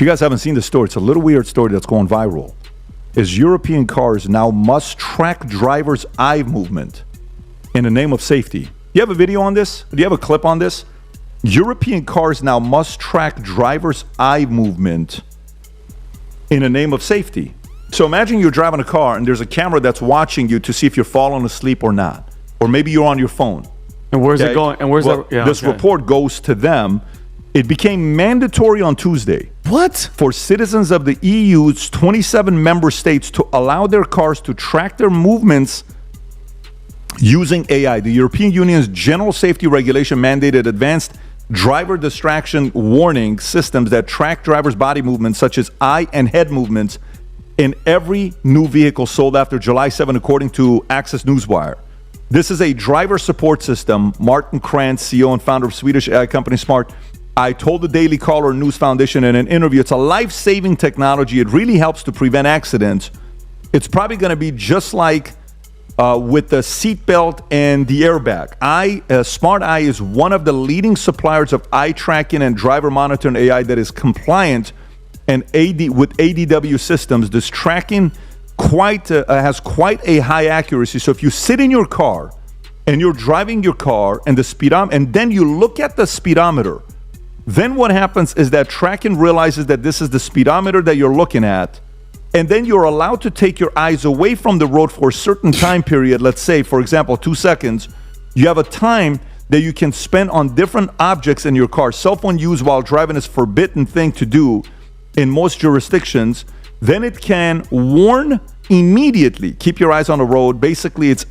you guys haven't seen the story, it's a little weird story that's going viral. Is European cars now must track drivers' eye movement in the name of safety. Do you have a video on this? Do you have a clip on this? European cars now must track drivers' eye movement in the name of safety. So imagine you're driving a car and there's a camera that's watching you to see if you're falling asleep or not. Or maybe you're on your phone. And where's it going? And where's that? This report goes to them. It became mandatory on Tuesday. What? For citizens of the EU's 27 member states to allow their cars to track their movements using AI. The European Union's general safety regulation mandated advanced driver distraction warning systems that track drivers' body movements, such as eye and head movements, in every new vehicle sold after July 7, according to Access Newswire. This is a driver support system. Martin Krantz, CEO and founder of Swedish AI company Smart, I told the Daily Caller News Foundation in an interview, it's a life-saving technology. It really helps to prevent accidents. It's probably going to be just like with the seatbelt and the airbag. Smart Eye is one of the leading suppliers of eye tracking and driver monitoring AI that is compliant and with ADW systems. This tracking has quite a high accuracy. So if you sit in your car and you're driving your car and the speedometer, and then you look at the speedometer, then what happens is that tracking realizes that this is the speedometer that you're looking at. And then you're allowed to take your eyes away from the road for a certain time period. Let's say, for example, 2 seconds. You have a time that you can spend on different objects in your car. Cell phone use while driving is a forbidden thing to do in most jurisdictions. Then it can warn immediately. Keep your eyes on the road. Basically, it's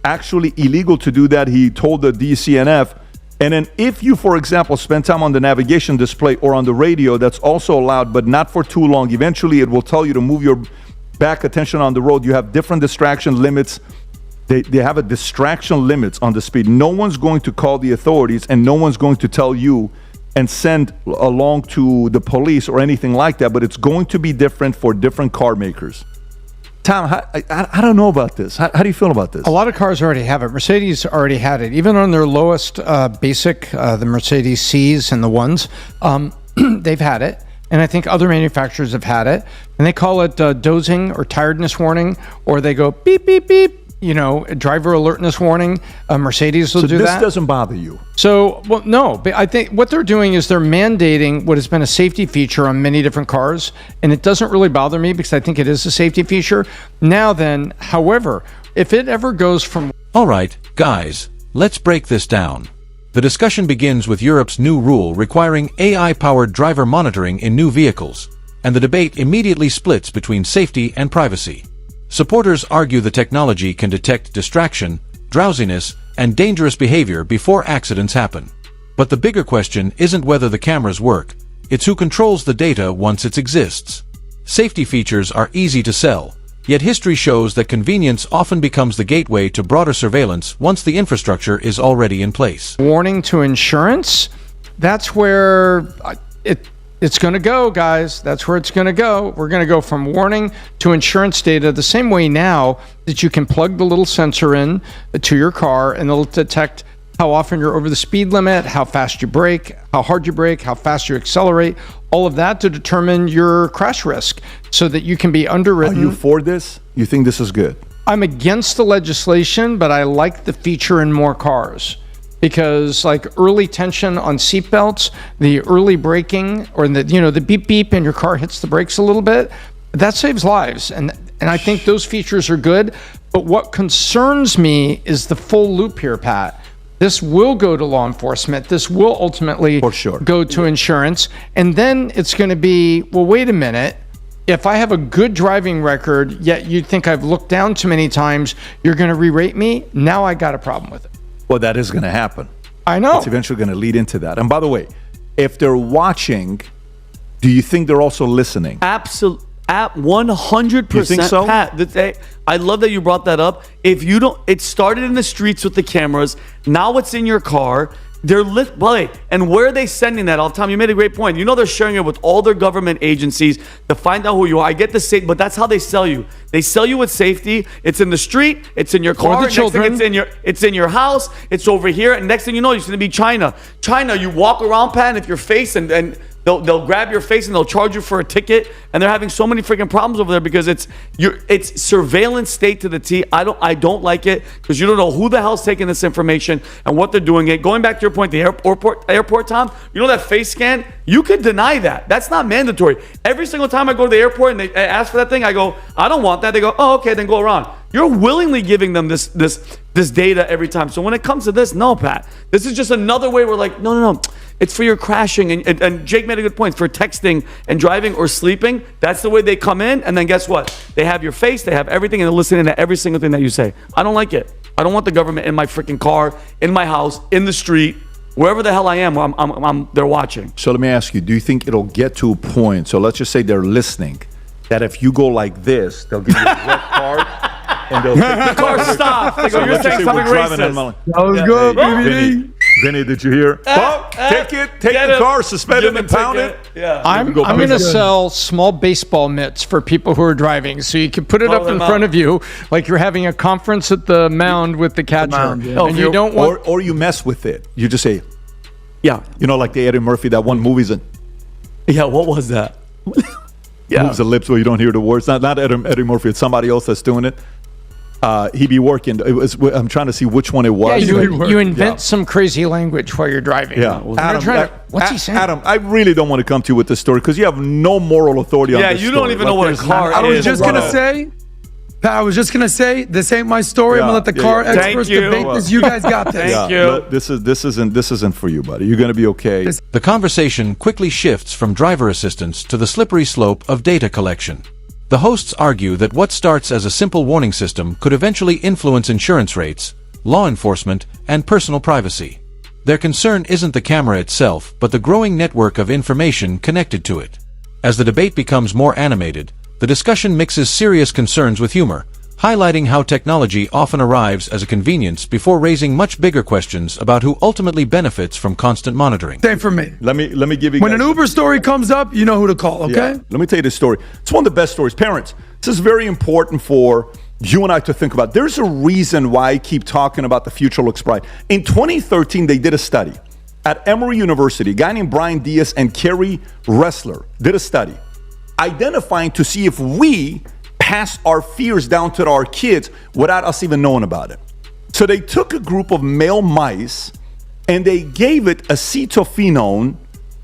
actually illegal to do that, he told the DCNF. And then if you, for example, spend time on the navigation display or on the radio, that's also allowed, but not for too long. Eventually, it will tell you to move your back attention on the road. You have different distraction limits. They have a distraction limits on the speed. No one's going to call the authorities, and no one's going to tell you and send along to the police or anything like that, but it's going to be different for different car makers. Tom, I don't know about this. How do you feel about this? A lot of cars already have it. Mercedes already had it. Even on their lowest basic, the Mercedes C's and the ones, they've had it. And I think other manufacturers have had it. And they call it dozing or tiredness warning, or they go beep, beep, beep, driver alertness warning. Mercedes will do that. So this doesn't bother you? So, well, no. But I think what they're doing is they're mandating what has been a safety feature on many different cars. And it doesn't really bother me because I think it is a safety feature. Now then, however, if it ever goes from... All right, guys, let's break this down. The discussion begins with Europe's new rule requiring AI-powered driver monitoring in new vehicles, and the debate immediately splits between safety and privacy. Supporters argue the technology can detect distraction, drowsiness, and dangerous behavior before accidents happen. But the bigger question isn't whether the cameras work, it's who controls the data once it exists. Safety features are easy to sell, yet history shows that convenience often becomes the gateway to broader surveillance once the infrastructure is already in place. Warning to insurance, that's where it's going to go, guys. That's where it's going to go. We're going to go from warning to insurance data the same way now that you can plug the little sensor in to your car and it'll detect how often you're over the speed limit, how fast you brake, how hard you brake, how fast you accelerate, all of that to determine your crash risk so that you can be underwritten. Are you for this? You think this is good? I'm against the legislation, but I like the feature in more cars. Because like early tension on seatbelts, the early braking, or the beep beep and your car hits the brakes a little bit, that saves lives. And I think those features are good. But what concerns me is the full loop here, Pat. This will go to law enforcement. This will ultimately go to insurance. And then it's going to be, well, wait a minute. If I have a good driving record, yet you think I've looked down too many times, you're going to re-rate me? Now I got a problem with it. Well, that is going to happen. I know. It's eventually going to lead into that. And by the way, if they're watching, do you think they're also listening? Absolutely. At 100%. You think so? Pat, I love that you brought that up. If you don't, it started in the streets with the cameras. Now it's in your car. And where are they sending that? Tom, you made a great point. They're sharing it with all their government agencies to find out who you are. I get the same, but that's how they sell you. They sell you with safety. It's in the street. It's in your car. Or the children. Next thing it's in your house. It's over here. And next thing you know, it's going to be China. China, you walk around, Pat, and if your face and They'll grab your face and they'll charge you for a ticket, and they're having so many freaking problems over there because it's surveillance state to the T. I don't like it because you don't know who the hell's taking this information and what they're doing it. Going back to your point, the airport, Tom, you know that face scan? You could deny that. That's not mandatory. Every single time I go to the airport and they ask for that thing, I go, I don't want that. They go, oh, okay, then go around. You're willingly giving them this data every time. So when it comes to this, no, Pat. This is just another way we're like, no. It's for your crashing. And Jake made a good point. For texting and driving or sleeping, that's the way they come in. And then guess what? They have your face, they have everything, and they're listening to every single thing that you say. I don't like it. I don't want the government in my freaking car, in my house, in the street, wherever the hell I am, they're watching. So let me ask you, do you think it'll get to a point, so let's just say they're listening, that if you go like this, they'll give you a red card and they'll The car stops. They go, you're saying something racist. That was good, BBD. Vinny, did you hear? Take it, take get the him. car, suspend Give it, him a impound ticket. it. Yeah. I'm going to sell small baseball mitts for people who are driving, so you can put it Blow up in them front up. of you like you're having a conference at the mound with the catcher, mound, yeah. and you don't want. Or you mess with it. You just say, Yeah. you know, like the Eddie Murphy, that one movie's in. Yeah, what was that? Moves the lips where you don't hear the words. Not Eddie Murphy. It's somebody else that's doing it. He be working. I'm trying to see which one it was. Yeah, you invent Yeah. some crazy language while you're driving. Yeah, You're what's he saying? Adam, I really don't want to come to you with this story because you have no moral authority on Yeah, this you story. don't even know what a there's car not- I was is. just gonna say, Pat, I was just gonna say, this ain't my story. I'm Yeah, gonna let the yeah, car yeah. experts Thank you. debate this. You guys got this. Thank you. No, this isn't for you, buddy. You're gonna be okay. The conversation quickly shifts from driver assistance to the slippery slope of data collection. The hosts argue that what starts as a simple warning system could eventually influence insurance rates, law enforcement, and personal privacy. Their concern isn't the camera itself, but the growing network of information connected to it. As the debate becomes more animated, the discussion mixes serious concerns with humor, highlighting how technology often arrives as a convenience before raising much bigger questions about who ultimately benefits from constant monitoring. Same for me. Let me give you When guys an Uber story comes up, you know who to call, okay? Yeah. Let me tell you this story. It's one of the best stories. Parents, this is very important for you and I to think about. There's a reason why I keep talking about the future looks bright. In 2013, they did a study at Emory University. A guy named Brian Diaz and Kerry Ressler did a study identifying to see if we pass our fears down to our kids without us even knowing about it. So they took a group of male mice and they gave it acetophenone,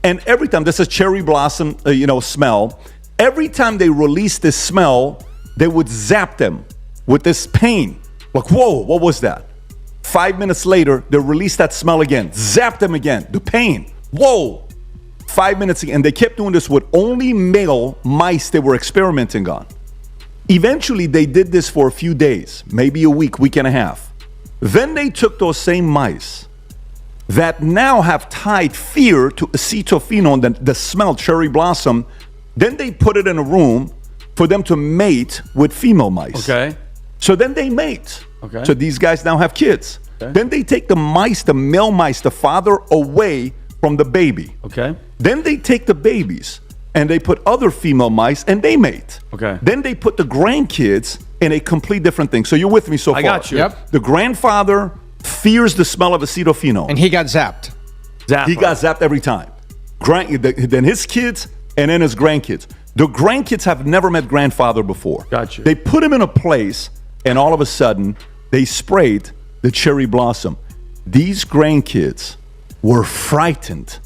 and every time, this is cherry blossom, smell. Every time they released this smell, they would zap them with this pain. Like, whoa, what was that? 5 minutes later, they released that smell again, zap them again, the pain. Whoa, 5 minutes again. And they kept doing this with only male mice they were experimenting on. Eventually, they did this for a few days, maybe a week, week and a half. Then they took those same mice that now have tied fear to acetophenone, the smell, cherry blossom. Then they put it in a room for them to mate with female mice. Okay. So then they mate. Okay. So these guys now have kids. Okay. Then they take the mice, the male mice, the father away from the baby. Okay. Then they take the babies and they put other female mice and they mate. Okay. Then they put the grandkids in a complete different thing. So you're with me so far. I got you. Yep. The grandfather fears the smell of acetophenone. And he got zapped. Zappa. He got zapped every time. Then his kids and then his grandkids. The grandkids have never met grandfather before. Got you. They put him in a place and all of a sudden they sprayed the cherry blossom. These grandkids were frightened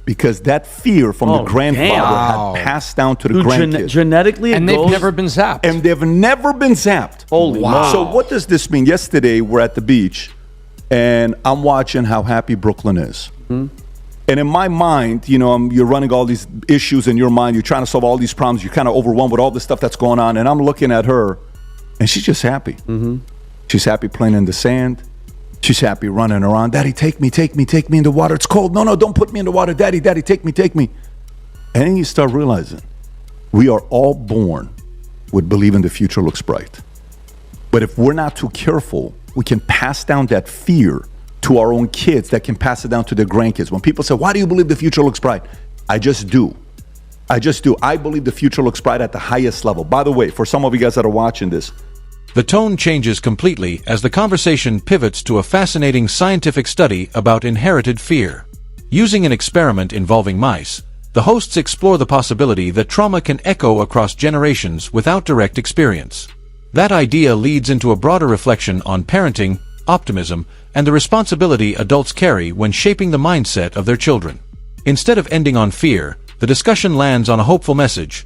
because that fear from the grandfather Wow. had passed down to the Dude, grandkids. genetically, And it they've goes- never been zapped. And they've never been zapped. Holy wow. So what does this mean? Yesterday, we're at the beach, and I'm watching how happy Brooklyn is. Mm-hmm. And in my mind, you're running all these issues in your mind. You're trying to solve all these problems. You're kind of overwhelmed with all this stuff that's going on. And I'm looking at her, and she's just happy. Mm-hmm. She's happy playing in the sand. She's happy running around. Daddy, take me in the water. It's cold. No, don't put me in the water. Daddy, take me. And then you start realizing we are all born with believing the future looks bright. But if we're not too careful, we can pass down that fear to our own kids that can pass it down to their grandkids. When people say, why do you believe the future looks bright? I just do. I believe the future looks bright at the highest level. By the way, for some of you guys that are watching this, The tone changes completely as the conversation pivots to a fascinating scientific study about inherited fear. Using an experiment involving mice, the hosts explore the possibility that trauma can echo across generations without direct experience. That idea leads into a broader reflection on parenting, optimism, and the responsibility adults carry when shaping the mindset of their children. Instead of ending on fear, the discussion lands on a hopeful message.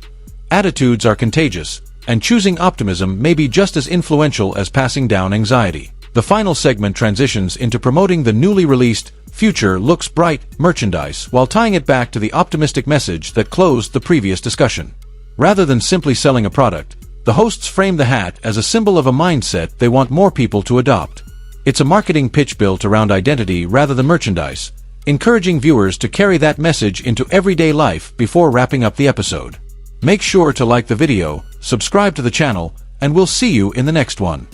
Attitudes are contagious, and choosing optimism may be just as influential as passing down anxiety. The final segment transitions into promoting the newly released Future Looks Bright merchandise while tying it back to the optimistic message that closed the previous discussion. Rather than simply selling a product, the hosts frame the hat as a symbol of a mindset they want more people to adopt. It's a marketing pitch built around identity rather than merchandise, encouraging viewers to carry that message into everyday life before wrapping up the episode. Make sure to like the video, subscribe to the channel, and we'll see you in the next one.